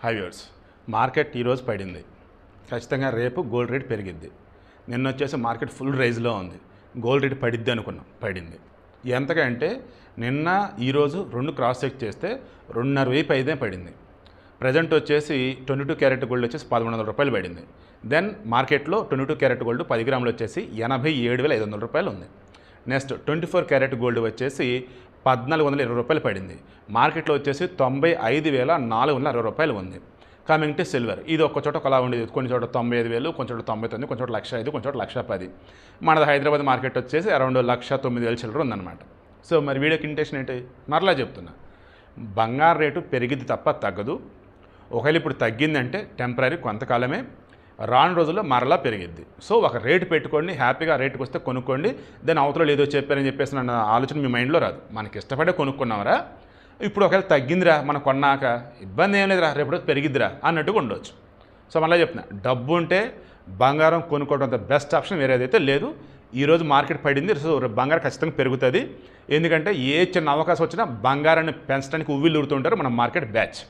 High viewers, market ఈరోజు పడింది. ఖచ్చితంగా రేపు గోల్డ్ రేట్ పెరిగిద్ది. నిన్న వచ్చేసి మార్కెట్ ఫుల్ రైజ్లో ఉంది. గోల్డ్ రేట్ పడిద్ది అనుకున్నాం, పడింది. ఎంతకంటే నిన్న ఈరోజు రెండు క్రాస్ చెక్ చేస్తే 2,500 అయితే పడింది. ప్రజెంట్ వచ్చేసి 22 క్యారెట్ గోల్డ్ వచ్చేసి 1,100 రూపాయలు పడింది. దెన్ మార్కెట్లో 22 క్యారెట్ గోల్డ్ 10 గ్రాములు వచ్చేసి 87,500 రూపాయలు ఉంది. నెక్స్ట్ 24 క్యారెట్ గోల్డ్ వచ్చేసి 1,420 రూపాయలు పడింది. మార్కెట్లో వచ్చేసి 95,460 రూపాయలు ఉంది. కమింగ్ టు సిల్వర్, ఇది ఒక్క చోట ఒకలా ఉండేది. కొన్ని చోట 95,000, కొన్ని చోట 99, కొన్ని చోట 1,05,000, కొన్ని చోట 1,10,000. మనది హైదరాబాద్ మార్కెట్ వచ్చేసి అరౌండ్ 1,09,000 చిల్లర ఉందన్నమాట. సో మరి వీడియోకి ఇంటెన్షన్ ఏంటి? మరలా చెప్తున్నా, బంగారు రేటు పెరిగిద్ది తప్ప తగ్గదు. ఒకవేళ ఇప్పుడు తగ్గిందంటే టెంపరీ, కొంతకాలమే. రాను రోజుల్లో మరలా పెరిగిద్ది. సో ఒక రేటు పెట్టుకోండి, హ్యాపీగా రేటుకి వస్తే కొనుక్కోండి. దాని అవతల ఏదో చెప్పారని చెప్పేసి నన్ను ఆలోచన మీ మైండ్లో రాదు. మనకి ఇష్టపడే కొనుక్కున్నామరా, ఇప్పుడు ఒకవేళ తగ్గిందిరా మనం కొన్నాక ఇబ్బంది ఏం లేదురా, రేపు పెరిగిద్దిరా అన్నట్టుగా ఉండొచ్చు. సో మళ్ళీ చెప్తున్నా, డబ్బు ఉంటే బంగారం కొనుక్కోవడం అంత బెస్ట్ ఆప్షన్ వేరేదైతే లేదు. ఈరోజు మార్కెట్ పడింది, సో బంగారం ఖచ్చితంగా పెరుగుతుంది. ఎందుకంటే ఏ చిన్న అవకాశం వచ్చినా బంగారాన్ని పెంచడానికి ఉవ్విళ్ళు ఊరుతుంటారు మన మార్కెట్ బ్యాచ్.